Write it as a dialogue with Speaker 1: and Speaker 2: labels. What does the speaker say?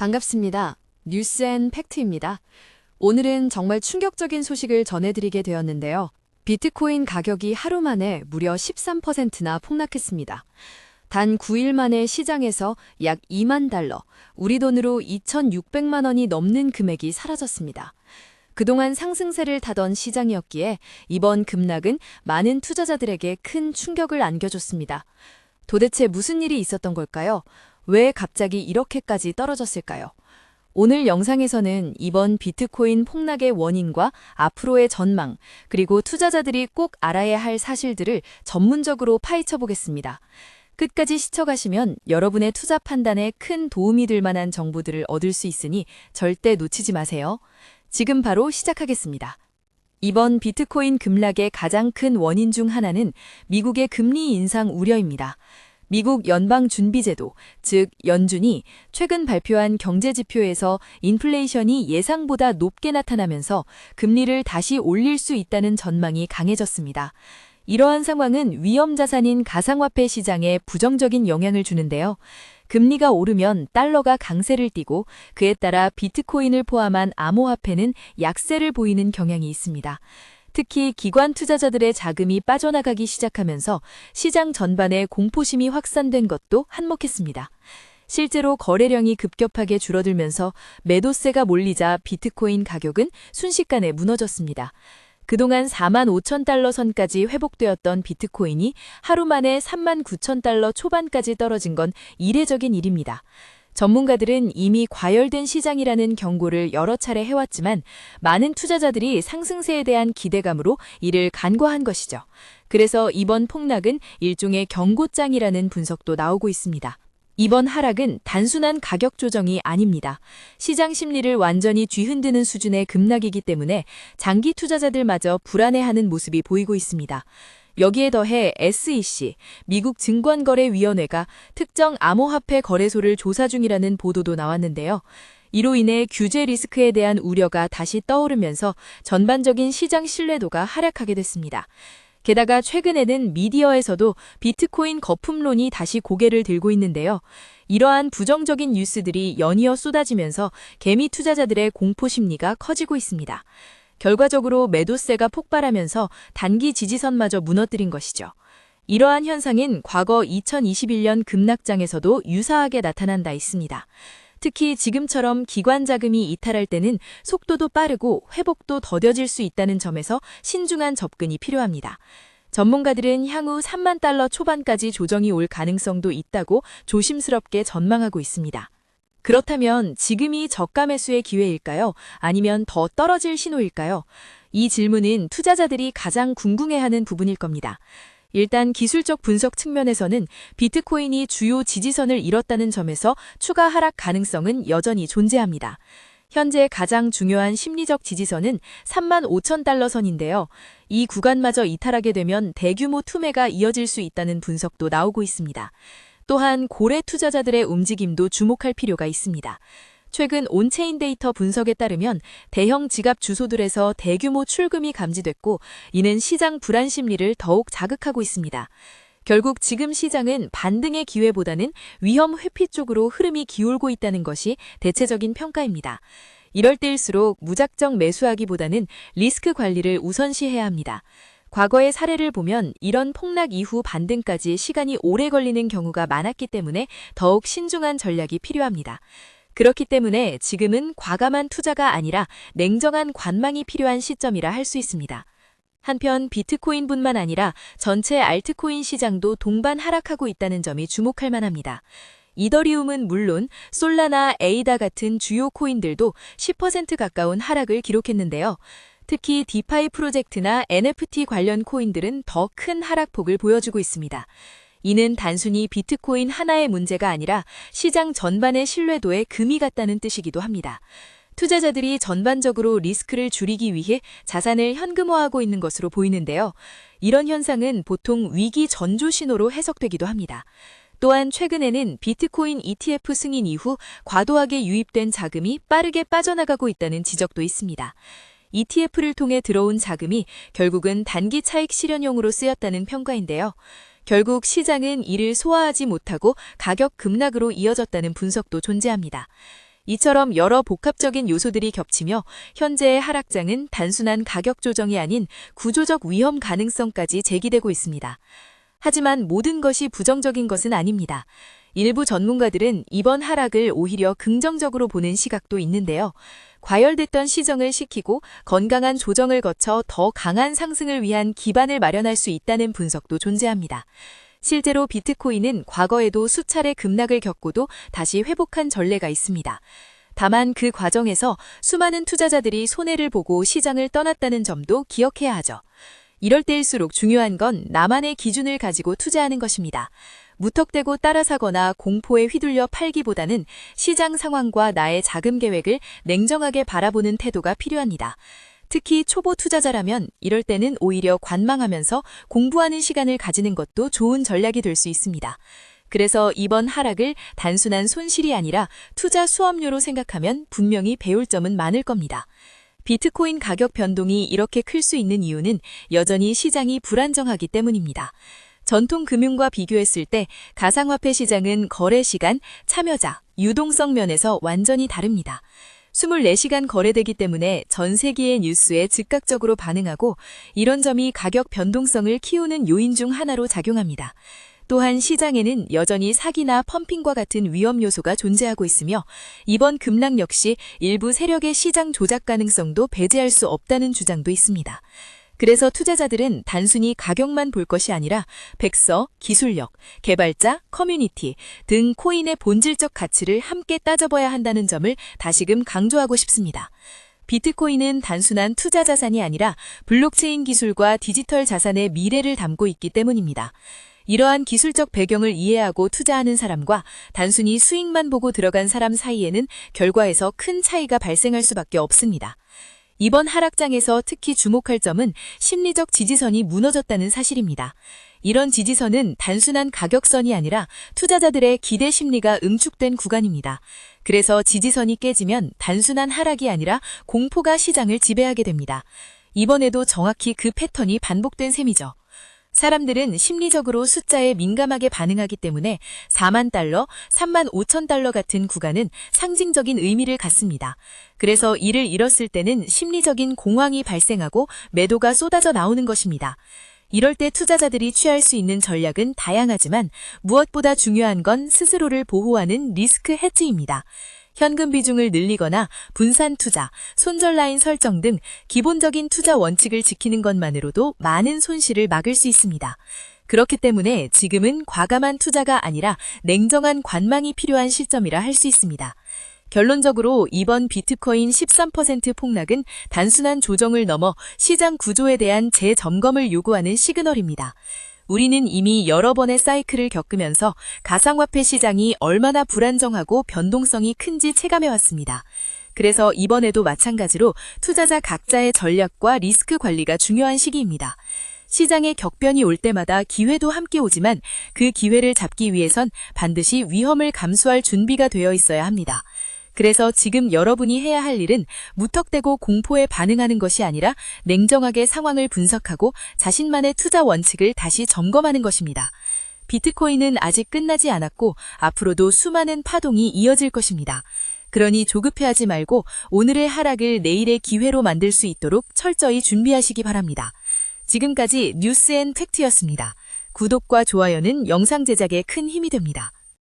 Speaker 1: 반갑습니다. 뉴스앤팩트입니다. 오늘은 정말 충격적인 소식을 전해드리게 되었는데요. 비트코인 가격이 하루 만에 무려 13%나 폭락했습니다. 단 9일 만에 시장에서 약 2만 달러, 우리 돈으로 2,600만 원이 넘는 금액이 사라졌습니다. 그동안 상승세를 타던 시장이었기에 이번 급락은 많은 투자자들에게 큰 충격을 안겨줬습니다. 도대체 무슨 일이 있었던 걸까요? 왜 갑자기 이렇게까지 떨어졌을까요? 오늘 영상에서는 이번 비트코인 폭락의 원인과 앞으로의 전망, 그리고 투자자들이 꼭 알아야 할 사실들을 전문적으로 파헤쳐 보겠습니다. 끝까지 시청하시면 여러분의 투자 판단에 큰 도움이 될 만한 정보들을 얻을 수 있으니 절대 놓치지 마세요. 지금 바로 시작하겠습니다. 이번 비트코인 급락의 가장 큰 원인 중 하나는 미국의 금리 인상 우려입니다. 미국 연방준비제도, 즉 연준이 최근 발표한 경제지표에서 인플레이션이 예상보다 높게 나타나면서 금리를 다시 올릴 수 있다는 전망이 강해졌습니다. 이러한 상황은 위험자산인 가상화폐 시장에 부정적인 영향을 주는데요. 금리가 오르면 달러가 강세를 띠고 그에 따라 비트코인을 포함한 암호화폐는 약세를 보이는 경향이 있습니다. 특히 기관 투자자들의 자금이 빠져나가기 시작하면서 시장 전반에 공포심이 확산된 것도 한몫했습니다. 실제로 거래량이 급격하게 줄어들면서 매도세가 몰리자 비트코인 가격은 순식간에 무너졌습니다. 그동안 4만 5천 달러 선까지 회복되었던 비트코인이 하루 만에 3만 9천 달러 초반까지 떨어진 건 이례적인 일입니다. 전문가들은 이미 과열된 시장이라는 경고를 여러 차례 해왔지만 많은 투자자들이 상승세에 대한 기대감으로 이를 간과한 것이죠. 그래서 이번 폭락은 일종의 경고장이라는 분석도 나오고 있습니다. 이번 하락은 단순한 가격 조정이 아닙니다. 시장 심리를 완전히 뒤흔드는 수준의 급락이기 때문에 장기 투자자들마저 불안해하는 모습이 보이고 있습니다. 여기에 더해 SEC, 미국 증권거래위원회가 특정 암호화폐 거래소를 조사 중이라는 보도도 나왔는데요. 이로 인해 규제 리스크에 대한 우려가 다시 떠오르면서 전반적인 시장 신뢰도가 하락하게 됐습니다. 게다가 최근에는 미디어에서도 비트코인 거품론이 다시 고개를 들고 있는데요. 이러한 부정적인 뉴스들이 연이어 쏟아지면서 개미 투자자들의 공포 심리가 커지고 있습니다. 결과적으로 매도세가 폭발하면서 단기 지지선마저 무너뜨린 것이죠. 이러한 현상은 과거 2021년 급락장에서도 유사하게 나타난 바 있습니다. 특히 지금처럼 기관 자금이 이탈할 때는 속도도 빠르고 회복도 더뎌질 수 있다는 점에서 신중한 접근이 필요합니다. 전문가들은 향후 3만 달러 초반까지 조정이 올 가능성도 있다고 조심스럽게 전망하고 있습니다. 그렇다면 지금이 저가 매수의 기회일까요? 아니면 더 떨어질 신호일까요? 이 질문은 투자자들이 가장 궁금해하는 부분일 겁니다. 일단 기술적 분석 측면에서는 비트코인이 주요 지지선을 잃었다는 점에서 추가 하락 가능성은 여전히 존재합니다. 현재 가장 중요한 심리적 지지선은 3만 5천 달러 선인데요. 이 구간마저 이탈하게 되면 대규모 투매가 이어질 수 있다는 분석도 나오고 있습니다. 또한 고래 투자자들의 움직임도 주목할 필요가 있습니다. 최근 온체인 데이터 분석에 따르면 대형 지갑 주소들에서 대규모 출금이 감지됐고 이는 시장 불안 심리를 더욱 자극하고 있습니다. 결국 지금 시장은 반등의 기회보다는 위험 회피 쪽으로 흐름이 기울고 있다는 것이 대체적인 평가입니다. 이럴 때일수록 무작정 매수하기보다는 리스크 관리를 우선시해야 합니다. 과거의 사례를 보면 이런 폭락 이후 반등까지 시간이 오래 걸리는 경우가 많았기 때문에 더욱 신중한 전략이 필요합니다. 그렇기 때문에 지금은 과감한 투자가 아니라 냉정한 관망이 필요한 시점이라 할 수 있습니다. 한편 비트코인뿐만 아니라 전체 알트코인 시장도 동반 하락하고 있다는 점이 주목할 만합니다. 이더리움은 물론 솔라나, 에이다 같은 주요 코인들도 10% 가까운 하락을 기록했는데요. 특히 디파이 프로젝트나 NFT 관련 코인들은 더 큰 하락폭을 보여주고 있습니다. 이는 단순히 비트코인 하나의 문제가 아니라 시장 전반의 신뢰도에 금이 갔다는 뜻이기도 합니다. 투자자들이 전반적으로 리스크를 줄이기 위해 자산을 현금화하고 있는 것으로 보이는데요. 이런 현상은 보통 위기 전조 신호로 해석되기도 합니다. 또한 최근에는 비트코인 ETF 승인 이후 과도하게 유입된 자금이 빠르게 빠져나가고 있다는 지적도 있습니다. ETF를 통해 들어온 자금이 결국은 단기 차익 실현용으로 쓰였다는 평가인데요. 결국 시장은 이를 소화하지 못하고 가격 급락으로 이어졌다는 분석도 존재합니다.
Speaker 2: 이처럼 여러 복합적인 요소들이 겹치며 현재의 하락장은 단순한 가격 조정이 아닌 구조적 위험 가능성까지 제기되고 있습니다. 하지만 모든 것이 부정적인 것은 아닙니다. 일부 전문가들은 이번 하락을 오히려 긍정적으로 보는 시각도 있는데요. 과열됐던 시정을 식히고 건강한 조정을 거쳐 더 강한 상승을 위한 기반을 마련할 수 있다는 분석도 존재합니다. 실제로 비트코인은 과거에도 수차례 급락을 겪고도 다시 회복한 전례가 있습니다. 다만 그 과정에서 수많은 투자자들이 손해를 보고 시장을 떠났다는 점도 기억해야 하죠. 이럴 때일수록 중요한 건 나만의 기준을 가지고 투자하는 것입니다. 무턱대고 따라 사거나 공포에 휘둘려 팔기보다는 시장 상황과 나의 자금 계획을 냉정하게 바라보는 태도가 필요합니다. 특히 초보 투자자라면 이럴 때는 오히려 관망하면서 공부하는 시간을 가지는 것도 좋은 전략이 될 수 있습니다. 그래서 이번 하락을 단순한 손실이 아니라 투자 수업료로 생각하면 분명히 배울 점은 많을 겁니다. 비트코인 가격 변동이 이렇게 클 수 있는 이유는 여전히 시장이 불안정하기 때문입니다. 전통 금융과 비교했을 때 가상화폐 시장은 거래 시간, 참여자, 유동성 면에서 완전히 다릅니다. 24시간 거래되기 때문에 전 세계의 뉴스에 즉각적으로 반응하고 이런 점이 가격 변동성을 키우는 요인 중 하나로 작용합니다. 또한 시장에는 여전히 사기나 펌핑과 같은 위험 요소가 존재하고 있으며 이번 급락 역시 일부 세력의 시장 조작 가능성도 배제할 수 없다는 주장도 있습니다. 그래서 투자자들은 단순히 가격만 볼 것이 아니라 백서, 기술력, 개발자, 커뮤니티 등 코인의 본질적 가치를 함께 따져봐야 한다는 점을 다시금 강조하고 싶습니다. 비트코인은 단순한 투자 자산이 아니라 블록체인 기술과 디지털 자산의 미래를 담고 있기 때문입니다. 이러한 기술적 배경을 이해하고 투자하는 사람과 단순히 수익만 보고 들어간 사람 사이에는 결과에서 큰 차이가 발생할 수밖에 없습니다. 이번 하락장에서 특히 주목할 점은 심리적 지지선이 무너졌다는 사실입니다. 이런 지지선은 단순한 가격선이 아니라 투자자들의 기대 심리가 응축된 구간입니다. 그래서 지지선이 깨지면 단순한 하락이 아니라 공포가 시장을 지배하게 됩니다. 이번에도 정확히 그 패턴이 반복된 셈이죠. 사람들은 심리적으로 숫자에 민감하게 반응하기 때문에 4만 달러, 3만 5천 달러 같은 구간은 상징적인 의미를 갖습니다. 그래서 이를 잃었을 때는 심리적인 공황이 발생하고 매도가 쏟아져 나오는 것입니다. 이럴 때 투자자들이 취할 수 있는 전략은 다양하지만 무엇보다 중요한 건 스스로를 보호하는 리스크 헤지입니다. 현금 비중을 늘리거나 분산 투자, 손절 라인 설정 등 기본적인 투자 원칙을 지키는 것만으로도 많은 손실을 막을 수 있습니다. 그렇기 때문에 지금은 과감한 투자가 아니라 냉정한 관망이 필요한 시점이라 할 수 있습니다. 결론적으로 이번 비트코인 13% 폭락은 단순한 조정을 넘어 시장 구조에 대한 재점검을 요구하는 시그널입니다. 우리는 이미 여러 번의 사이클을 겪으면서 가상화폐 시장이 얼마나 불안정하고 변동성이 큰지 체감해왔습니다. 그래서 이번에도 마찬가지로 투자자 각자의 전략과 리스크 관리가 중요한 시기입니다. 시장에 격변이 올 때마다 기회도 함께 오지만 그 기회를 잡기 위해선 반드시 위험을 감수할 준비가 되어 있어야 합니다. 그래서 지금 여러분이 해야 할 일은 무턱대고 공포에 반응하는 것이 아니라 냉정하게 상황을 분석하고 자신만의 투자 원칙을 다시 점검하는 것입니다. 비트코인은 아직 끝나지 않았고 앞으로도 수많은 파동이 이어질 것입니다. 그러니 조급해하지 말고 오늘의 하락을 내일의 기회로 만들 수 있도록 철저히 준비하시기 바랍니다. 지금까지 뉴스앤팩트였습니다. 구독과 좋아요는 영상 제작에 큰 힘이 됩니다.